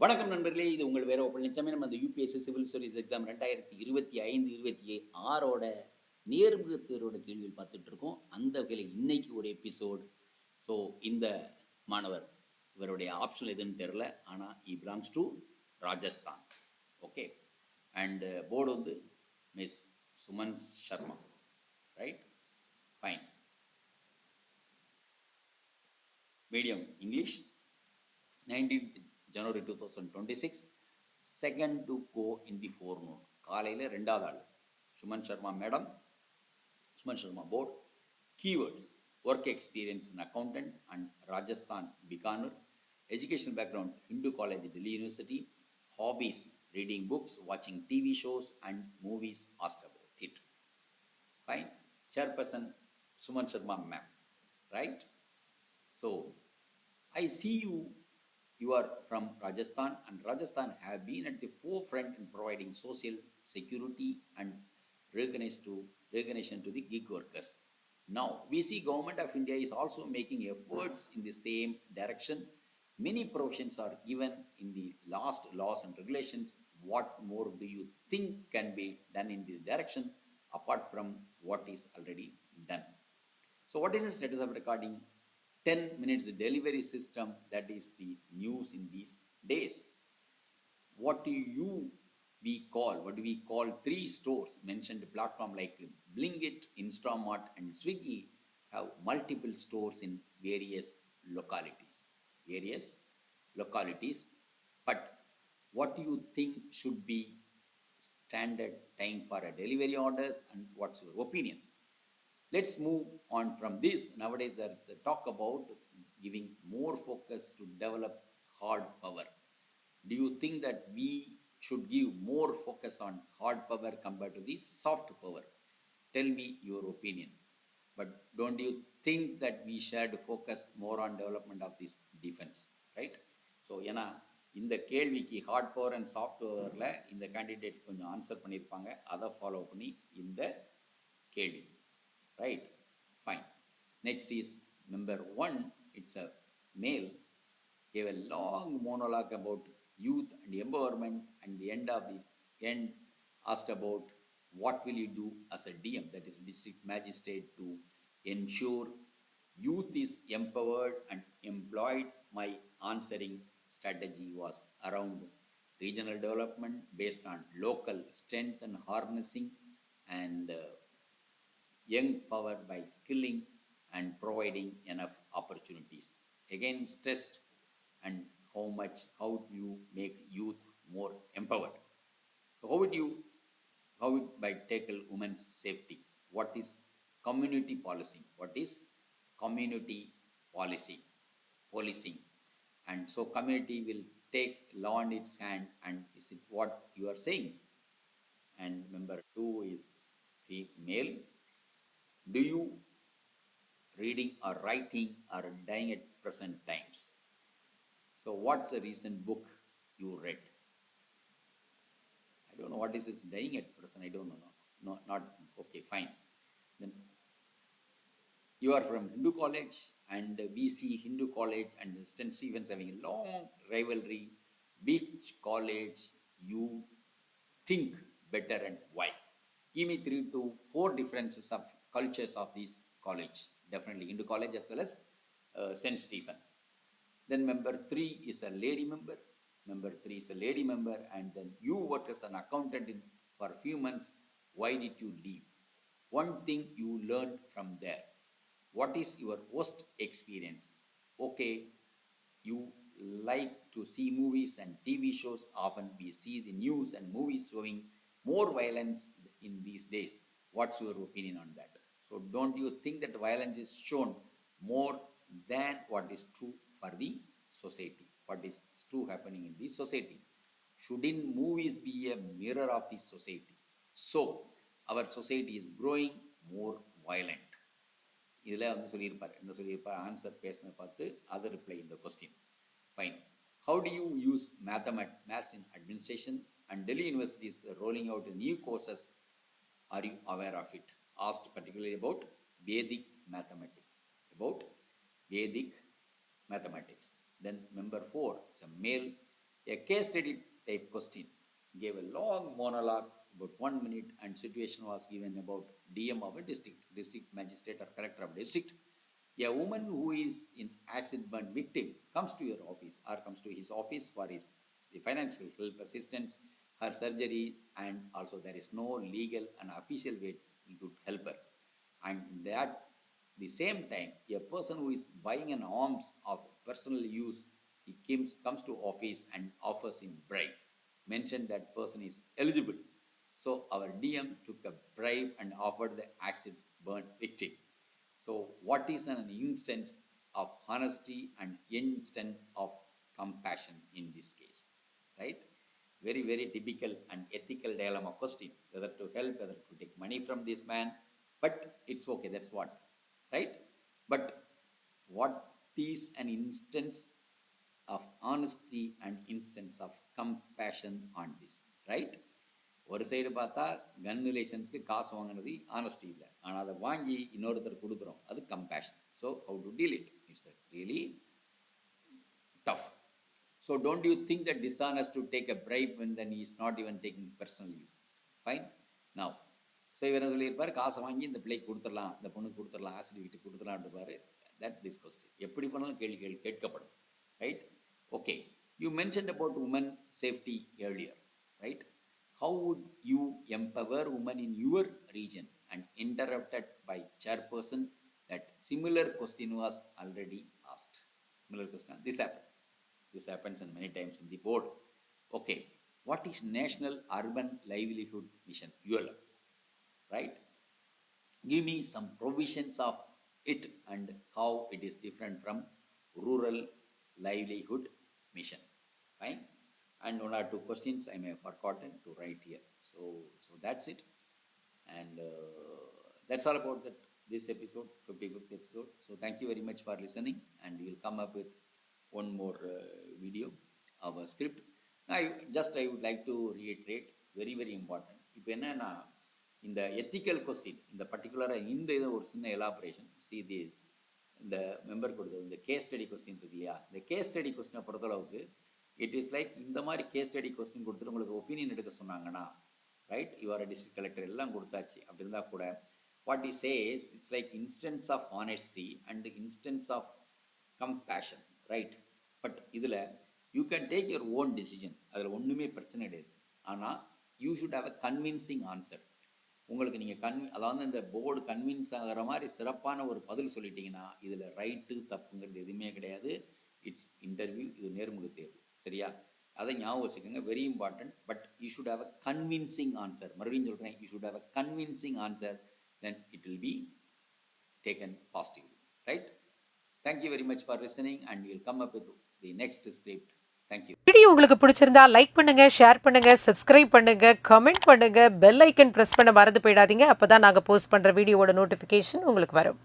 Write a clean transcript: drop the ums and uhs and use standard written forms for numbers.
வணக்கம் நண்பர்களே, இது உங்கள் வேற பழனிசாமி. நம்ம அந்த யூபிஎஸ்சி சிவில் சர்வீஸ் எக்ஸாம் 2025-26 நேர்முக தேர்வோட கேள்விகள் பார்த்துட்டு இருக்கோம். அந்த வகையில் இன்னைக்கு ஒரு எபிசோட். ஸோ இந்த மாணவர் இவருடைய ஆப்ஷன் எதுன்னு தெரில, ஆனால் he belongs to Rajasthan. Okay, and board வந்து miss Suman Sharma. Right, fine. Medium English. 19th January 2026, second to go in the forenoon. காலையில் ரெண்டாவது ஆள் Suman Sharma madam. Suman Sharma board. Keywords: work experience in accountant and Rajasthan Bikaner. Education background: Hindu College, Delhi University. Hobbies: reading books, வாட்சிங் TV shows and movies. Ask about it. Fine. Chairperson Suman Sharma ma'am. Right. So I see you are from Rajasthan, and Rajasthan have been at the forefront in providing social security and recognition to the gig workers. Now, we see Government of India is also making efforts in the same direction. Many provisions are given in the last laws and regulations. What more do you think can be done in this direction apart from what is already done? So, what is the status of recording 10 minutes delivery system that is the news in these days? What do we call 3 stores mentioned platform like Blinkit, Instamart and Swiggy have multiple stores in various localities. But what do you think should be standard time for a delivery orders, and what's your opinion? Let's move on from this. Nowadays, there's a talk about giving more focus to develop hard power. Do you think that we should give more focus on hard power compared to the soft power? Tell me your opinion. But don't you think that we should focus more on development of this defense? Right? So, ஏன்னா இந்த கேள்விக்கு heart power and soft பவரில் இந்த candidate கொஞ்சம் answer பண்ணியிருப்பாங்க. அதை follow பண்ணி இந்த கேள்வி. Right, fine. Next is number 1. It's a male. Gave a long monologue about youth and empowerment, and the end asked about what will you do as a DM, that is district magistrate, to ensure youth is empowered and employed. My answering strategy was around regional development based on local strength and harnessing, and young power by skilling and providing enough opportunities. Again stressed and how you make youth more empowered. So how would by tackle women's safety? What is community policing? Policing. And so community will take law in its hand, and is it what you are saying? And number 2 is female. Do you reading or writing or dying at present times? So what's the recent book you read? I don't know what is this dying at present. I don't know. No, not okay. Fine. Then you are from Hindu college, and we see Hindu college and St. Stephen's having a long rivalry. Which college you think better and why? Give me 3 to 4 differences of cultures of this college. Definitely Hindu college as well as St. Stephen. Then number 3 is a lady member. And then you worked as an accountant for a few months. Why did you leave? One thing you learned from there. What is your worst experience? Okay, you like to see movies and TV shows. Often we see the news and movies showing more violence in these days. What's your opinion on that? So don't you think that violence is shown more than what is true for the society? What is true happening in the society? Shouldn't movies be a mirror of the society? So our society is growing more violent. இதில் வந்து சொல்லியிருப்பார் answer பேசின பார்த்து அதை reply இந்த question. Fine. How do you use maths in administration? And Delhi University is rolling out new courses. Are you aware of it? Asked particularly about Vedic mathematics. Then number 4, it's a male. A case study type question gave a long monologue about 1 minute, and situation was given about DM of a district magistrate or collector of district. A woman who is in accident burn victim comes to your office or comes to his office for the financial help assistance, her surgery, and also there is no legal and official way to help her. And that the same time, a person who is buying an arms of personal use, he comes to office and offers him bribe. Mentioned that person is eligible. So our DM took a bribe and offered the accident burn victim. So what is an instance of honesty and instance of compassion in this case, right? Very, very typical and ethical dilemma question, whether to help, whether to take money from this man, but it's okay, that's what, right? But what is an instance of honesty and instance of compassion on this, right? ஒரு side பார்த்தா கன் ரிலேஷன்ஸ்க்கு காசு வாங்கினது honesty இல்லை, ஆனால் அதை வாங்கி இன்னொருத்தர் கொடுக்குறோம், அது compassion. So how to deal it, it's really tough. So don't you think that dishonest to take a bribe when then he is not even taking personal use? Fine. Now, so இவர் என்ன சொல்லியிருப்பார், காசை வாங்கி இந்த பிள்ளைக்கு கொடுத்துடலாம், இந்த பொண்ணுக்கு கொடுத்துடலாம், ஆசிரியர் வீட்டுக்கு கொடுத்துடலான்னு பாரு. தட் திஸ் கொஸ்டின் எப்படி பண்ணாலும் கேள்விகள் கேட்கப்படும், right? Okay, you mentioned about woman safety earlier, right? How would you empower women in your region? And interrupted by chairperson that similar question was already asked. Similar question. This happens and many times in the board. Okay, what is National Urban Livelihood Mission, ULM, right? Give me some provisions of it and how it is different from Rural Livelihood Mission. Fine. And 1 or 2 questions I may have forgotten to write here. So that's it. And that's all about this episode, 55th episode. So thank you very much for listening, and we'll come up with one more video of a script. Now, I would like to reiterate, very, very important. இப்போ என்னன்னா, இந்த ethical question, இந்த பர்டிகுலராக இந்த இதை ஒரு சின்ன elaboration, see this, இந்த மெம்பர் கொடுத்தது, இந்த கேஸ் ஸ்டடி கொஸ்டின் இருக்கு இல்லையா, இந்த கேஸ் ஸ்டடி கொஸ்டினை பொறுத்தளவுக்கு இட் இஸ் லைக் இந்த மாதிரி கேஸ் ஸ்டடி கொஸ்டின் கொடுத்துட்டு உங்களுக்கு ஒப்பீனியன் எடுக்க சொன்னாங்கன்னா, ரைட், யுவர் டிஸ்ட்ரிக்ட் கலெக்டர் எல்லாம் கொடுத்தாச்சு, அப்படி இருந்தால் கூட what is says it's like instance of honesty and instance of compassion, right? But இதில் you can take your own decision, அதில் ஒன்றுமே பிரச்சனை கிடையாது. ஆனால் you should have a convincing answer. உங்களுக்கு நீங்கள் அதாவது இந்த போர்டு கன்வின்ஸ் ஆகிற மாதிரி சிறப்பான ஒரு பதில் சொல்லிட்டீங்கன்னா இதில் ரைட்டு தப்புங்கிறது எதுவுமே கிடையாது. இட்ஸ் இன்டர்வியூ, இது நேர்முக தேர்வு, சரியா? அதை ஞாபகம் வச்சுக்கோங்க, very important. But you should have a convincing answer. மறுபடியும் சொல்கிறேன், you should have a convincing answer, then it will be taken positively, right? Thank you very much for listening, and will come up with the next script. Thank you. Video உங்களுக்கு பிடிச்சிருந்தா like பண்ணுங்க, share பண்ணுங்க, subscribe பண்ணுங்க, comment பண்ணுங்க, bell icon press பண்ண மறந்து போயிடாதீங்க. அப்பதான் நாங்க போஸ்ட் பண்ற வீடியோவோட நோட்டிபிகேஷன் உங்களுக்கு வரும்.